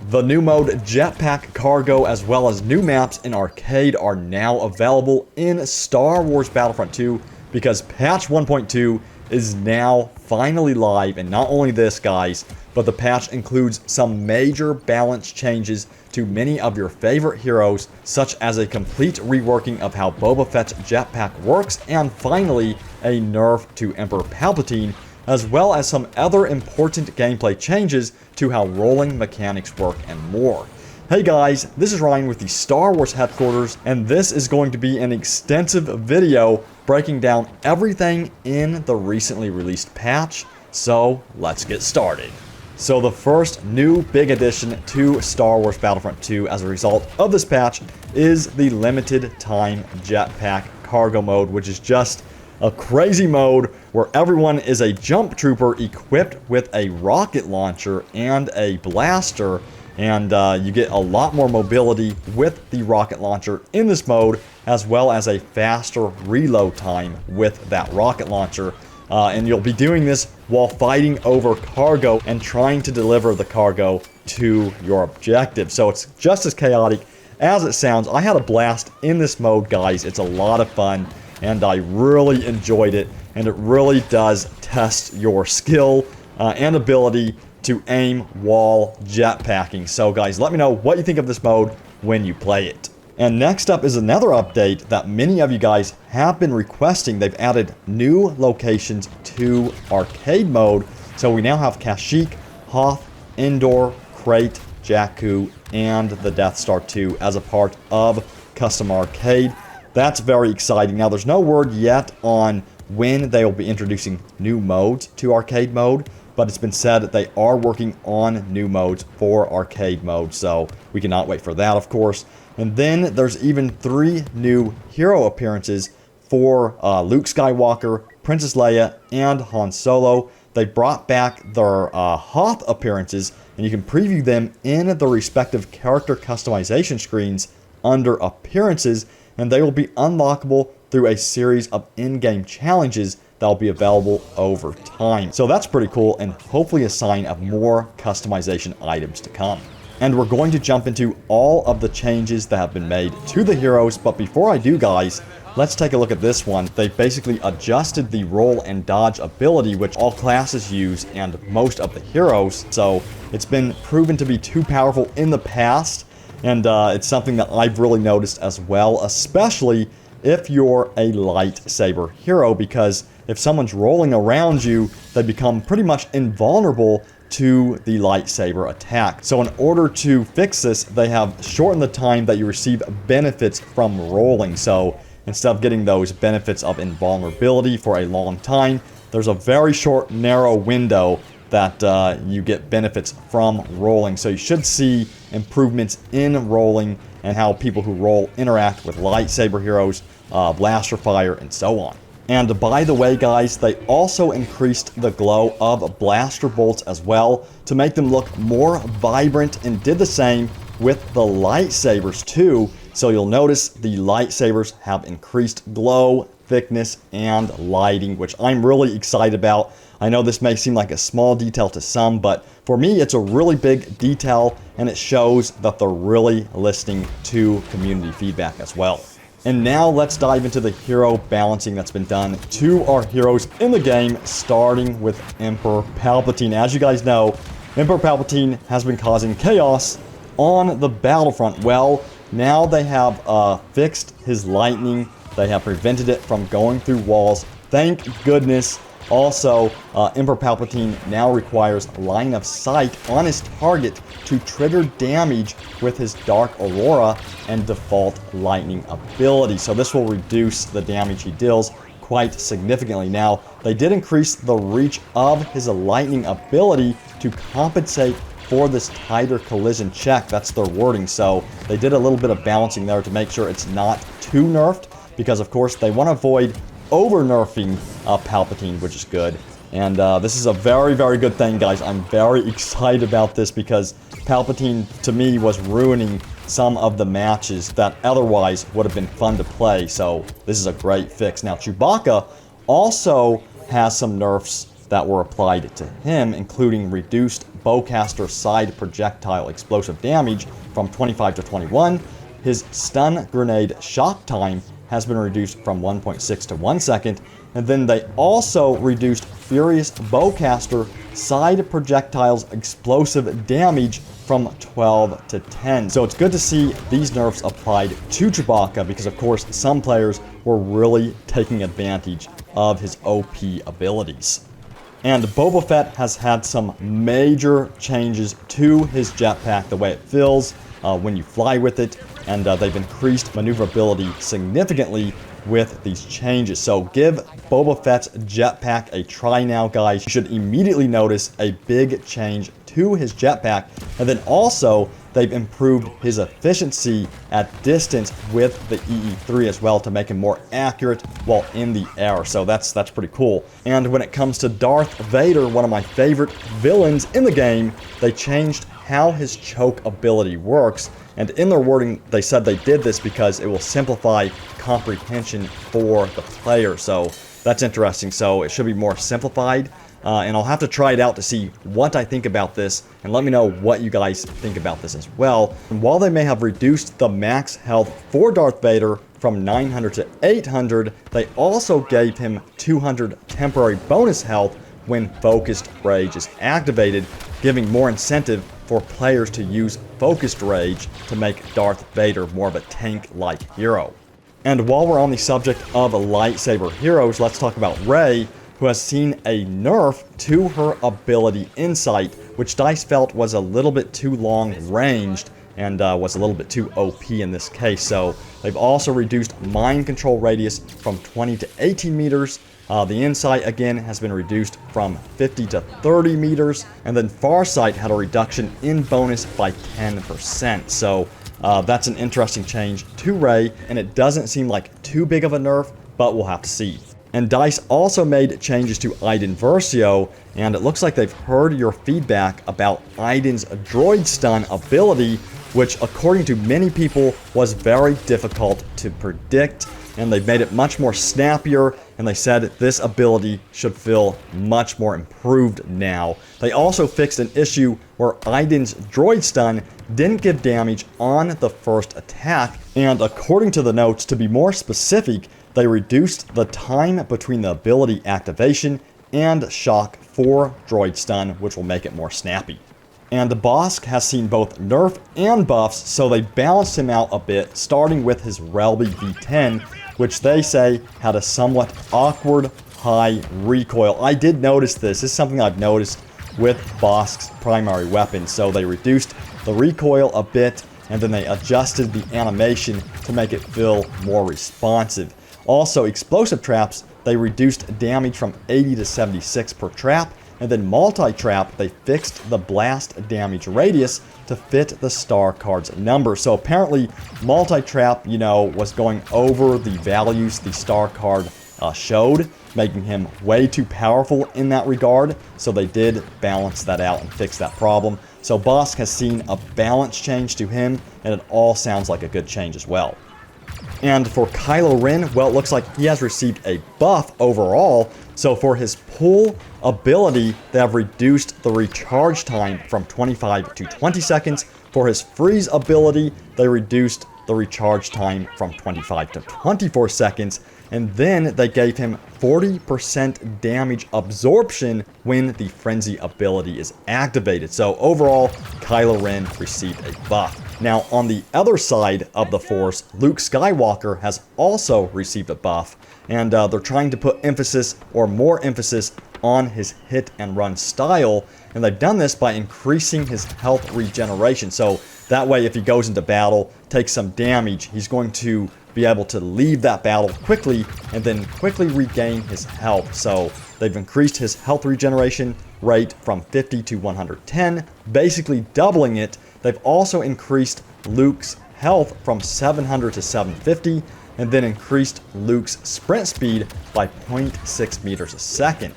The new mode JetPack Cargo as well as new maps in Arcade are now available in Star Wars Battlefront 2 because patch 1.2 is now finally live. And not only this, guys, but the patch includes some major balance changes to many of your favorite heroes, such as a complete reworking of how Boba Fett's jetpack works, and finally a nerf to Emperor Palpatine, as well as some other important gameplay changes to how rolling mechanics work and more. Hey guys, this is Ryan with the Star Wars headquarters, and this is going to be an extensive video breaking down everything in the recently released patch, so let's get started. So the first new big addition to Star Wars Battlefront 2 as a result of this patch is the limited time jetpack cargo mode, which is just a crazy mode where everyone is a jump trooper equipped with a rocket launcher and a blaster, and you get a lot more mobility with the rocket launcher in this mode, as well as a faster reload time with that rocket launcher. And you'll be doing this while fighting over cargo and trying to deliver the cargo to your objective. So it's just as chaotic as it sounds. I had a blast in this mode, guys. It's a lot of fun, and I really enjoyed it, and it really does test your skill and ability to aim while jetpacking. So guys, let me know what you think of this mode when you play it. And next up is another update that many of you guys have been requesting. They've added new locations to arcade mode. So we now have Kashyyyk, Hoth, Endor, Crate, Jakku, and the Death Star 2 as a part of custom arcade. That's very exciting. Now, there's no word yet on when they will be introducing new modes to arcade mode, but it's been said that they are working on new modes for arcade mode, so we cannot wait for that, of course. And then there's even 3 new hero appearances for Luke Skywalker, Princess Leia, and Han Solo. They brought back their Hoth appearances, and you can preview them in the respective character customization screens under Appearances, and they will be unlockable through a series of in-game challenges that will be available over time. So that's pretty cool, and hopefully a sign of more customization items to come. And we're going to jump into all of the changes that have been made to the heroes, but before I do, guys, let's take a look at this one. They basically adjusted the roll and dodge ability, which all classes use and most of the heroes, so it's been proven to be too powerful in the past, and it's something that I've really noticed as well, especially if you're a lightsaber hero, because if someone's rolling around you, they become pretty much invulnerable to the lightsaber attack. So in order to fix this, they have shortened the time that you receive benefits from rolling. So instead of getting those benefits of invulnerability for a long time, there's a very short, narrow window that you get benefits from rolling. So you should see improvements in rolling and how people who roll interact with lightsaber heroes, blaster fire, and so on. And by the way, guys, they also increased the glow of blaster bolts as well to make them look more vibrant, and did the same with the lightsabers too. So you'll notice the lightsabers have increased glow, thickness, and lighting, which I'm really excited about. I know this may seem like a small detail to some, but for me, it's a really big detail, and it shows that they're really listening to community feedback as well. And now let's dive into the hero balancing that's been done to our heroes in the game, starting with Emperor Palpatine. As you guys know, Emperor Palpatine has been causing chaos on the battlefront. Well, now they have fixed his lightning. They have prevented it from going through walls. Thank goodness. Also, Emperor Palpatine now requires line of sight on his target to trigger damage with his Dark Aurora and default lightning ability. So this will reduce the damage he deals quite significantly. Now, they did increase the reach of his lightning ability to compensate for this tighter collision check. That's their wording. So they did a little bit of balancing there to make sure it's not too nerfed, because of course they want to avoid over-nerfing Palpatine, which is good. And this is a very, very good thing, guys. I'm very excited about this because Palpatine, to me, was ruining some of the matches that otherwise would have been fun to play. So this is a great fix. Now, Chewbacca also has some nerfs that were applied to him, including reduced bowcaster side projectile explosive damage from 25 to 21. His stun grenade shock time has been reduced from 1.6 to 1 second, and then they also reduced Furious Bowcaster side projectiles explosive damage from 12 to 10. So it's good to see these nerfs applied to Chewbacca because, of course, some players were really taking advantage of his OP abilities. And Boba Fett has had some major changes to his jetpack, the way it feels when you fly with it, and they've increased maneuverability significantly with these changes. So give Boba Fett's jetpack a try now, guys. You should immediately notice a big change to his jetpack, and then also they've improved his efficiency at distance with the EE3 as well to make him more accurate while in the air. So that's pretty cool. And when it comes to Darth Vader, one of my favorite villains in the game, they changed how his choke ability works. And in their wording, they said they did this because it will simplify comprehension for the player. So that's interesting. So it should be more simplified. And I'll have to try it out to see what I think about this, and let me know what you guys think about this as well. And while they may have reduced the max health for Darth Vader from 900 to 800, they also gave him 200 temporary bonus health when Focused Rage is activated, giving more incentive for players to use Focused Rage to make Darth Vader more of a tank-like hero. And while we're on the subject of lightsaber heroes, let's talk about Rey, who has seen a nerf to her ability Insight, which DICE felt was a little bit too long-ranged and was a little bit too OP in this case. So they've also reduced mind control radius from 20 to 18 meters. The Insight, again, has been reduced from 50 to 30 meters. And then Farsight had a reduction in bonus by 10%. So that's an interesting change to Rey, and it doesn't seem like too big of a nerf, but we'll have to see. And DICE also made changes to Iden Versio, and it looks like they've heard your feedback about Iden's droid stun ability, which according to many people was very difficult to predict, and they've made it much more snappier, and they said this ability should feel much more improved now. They also fixed an issue where Iden's droid stun didn't give damage on the first attack, and according to the notes, to be more specific, they reduced the time between the ability activation and shock for droid stun, which will make it more snappy. And Bosk has seen both nerf and buffs, so they balanced him out a bit, starting with his Relby V10, which they say had a somewhat awkward high recoil. I did notice this. This is something I've noticed with Bosk's primary weapon. So they reduced the recoil a bit, and then they adjusted the animation to make it feel more responsive. Also, explosive traps, they reduced damage from 80 to 76 per trap, and then multi-trap, they fixed the blast damage radius to fit the star card's number. So apparently, multi-trap, was going over the values the star card showed, making him way too powerful in that regard. So they did balance that out and fix that problem. So Bosk has seen a balance change to him, and it all sounds like a good change as well. And for Kylo Ren, well, it looks like he has received a buff overall. So for his pull ability, they have reduced the recharge time from 25 to 20 seconds. For his freeze ability, they reduced the recharge time from 25 to 24 seconds. And then they gave him 40% damage absorption when the frenzy ability is activated. So overall, Kylo Ren received a buff. Now, on the other side of the Force, Luke Skywalker has also received a buff, and they're trying to put emphasis, or more emphasis, on his hit and run style, and they've done this by increasing his health regeneration. So that way, if he goes into battle, takes some damage, he's going to be able to leave that battle quickly and then quickly regain his health. So they've increased his health regeneration rate from 50 to 110, basically doubling it. They've also increased Luke's health from 700 to 750, and then increased Luke's sprint speed by 0.6 meters a second.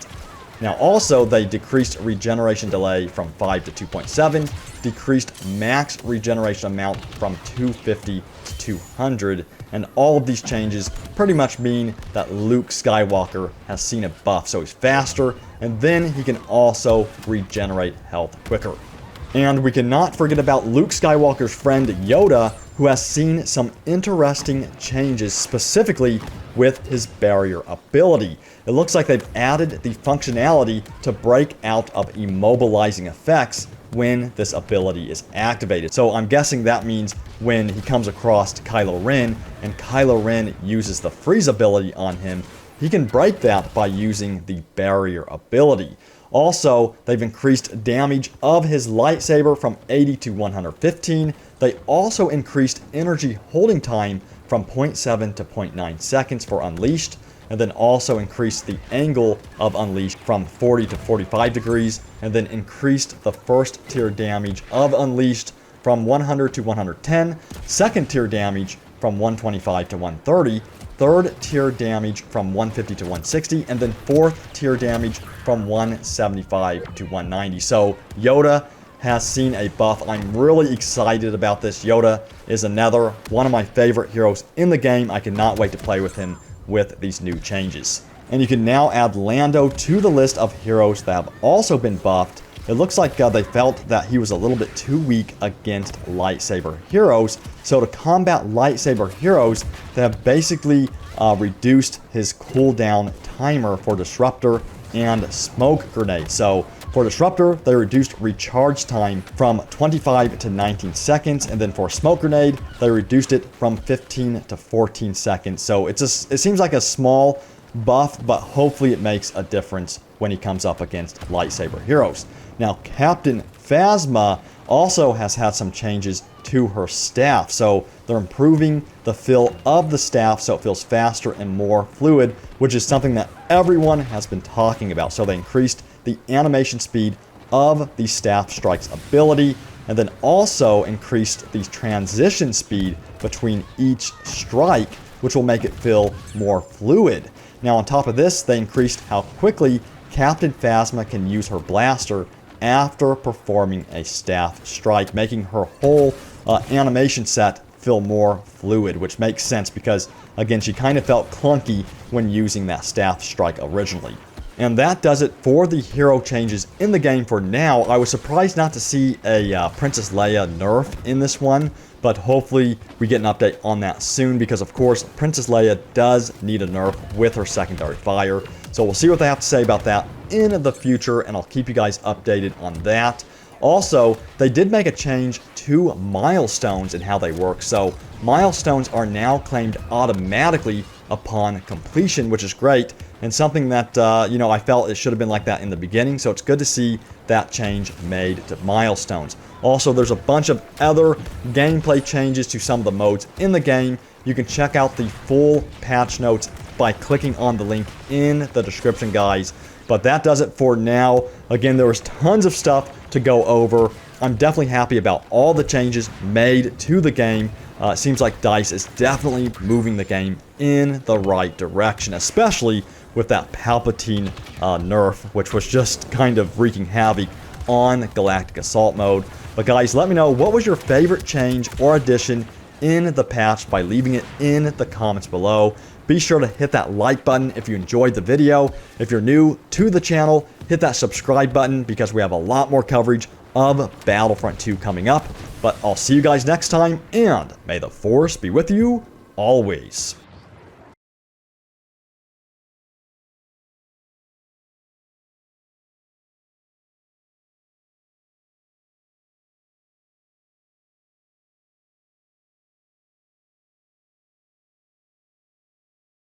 Now also, they decreased regeneration delay from 5 to 2.7, decreased max regeneration amount from 250 to 200, and all of these changes pretty much mean that Luke Skywalker has seen a buff, so he's faster, and then he can also regenerate health quicker. And we cannot forget about Luke Skywalker's friend Yoda, who has seen some interesting changes specifically with his barrier ability. It looks like they've added the functionality to break out of immobilizing effects when this ability is activated. So I'm guessing that means when he comes across Kylo Ren and Kylo Ren uses the freeze ability on him, he can break that by using the barrier ability. Also, they've increased damage of his lightsaber from 80 to 115. They also increased energy holding time from 0.7 to 0.9 seconds for Unleashed, and then also increased the angle of Unleashed from 40 to 45 degrees, and then increased the first tier damage of Unleashed from 100 to 110, second tier damage from 125 to 130, third tier damage from 150 to 160, and then fourth tier damage from 175 to 190. So Yoda has seen a buff. I'm really excited about this. Yoda is another one of my favorite heroes in the game. I cannot wait to play with him with these new changes. And you can now add Lando to the list of heroes that have also been buffed. It looks like they felt that he was a little bit too weak against lightsaber heroes. So to combat lightsaber heroes, they have basically reduced his cooldown timer for Disruptor and Smoke Grenade. So for Disruptor, they reduced recharge time from 25 to 19 seconds, and then for Smoke Grenade, they reduced it from 15 to 14 seconds. So it seems like a small buff, but hopefully it makes a difference when he comes up against lightsaber heroes. Now, Captain Phasma also has had some changes to her staff. So they're improving the feel of the staff so it feels faster and more fluid, which is something that everyone has been talking about. So they increased the animation speed of the staff strike's ability, and then also increased the transition speed between each strike, which will make it feel more fluid. Now on top of this, they increased how quickly Captain Phasma can use her blaster after performing a staff strike, making her whole animation set feel more fluid, which makes sense because, again, she kind of felt clunky when using that staff strike originally. And that does it for the hero changes in the game for now. I was surprised not to see a Princess Leia nerf in this one, but hopefully we get an update on that soon because, of course, Princess Leia does need a nerf with her secondary fire. So we'll see what they have to say about that in the future, and I'll keep you guys updated on that. Also, they did make a change to milestones and how they work. So milestones are now claimed automatically upon completion, which is great, and something that, I felt it should have been like that in the beginning. So it's good to see that change made to milestones. Also, there's a bunch of other gameplay changes to some of the modes in the game. You can check out the full patch notes by clicking on the link in the description, guys. But that does it for now. Again, there was tons of stuff to go over. I'm definitely happy about all the changes made to the game. It seems like DICE is definitely moving the game in the right direction, especially with that Palpatine nerf, which was just kind of wreaking havoc on Galactic Assault mode. But guys, let me know, what was your favorite change or addition in the patch by leaving it in the comments below. Be sure to hit that like button if you enjoyed the video. If you're new to the channel, hit that subscribe button because we have a lot more coverage of Battlefront 2 coming up. But I'll see you guys next time, and may the Force be with you always.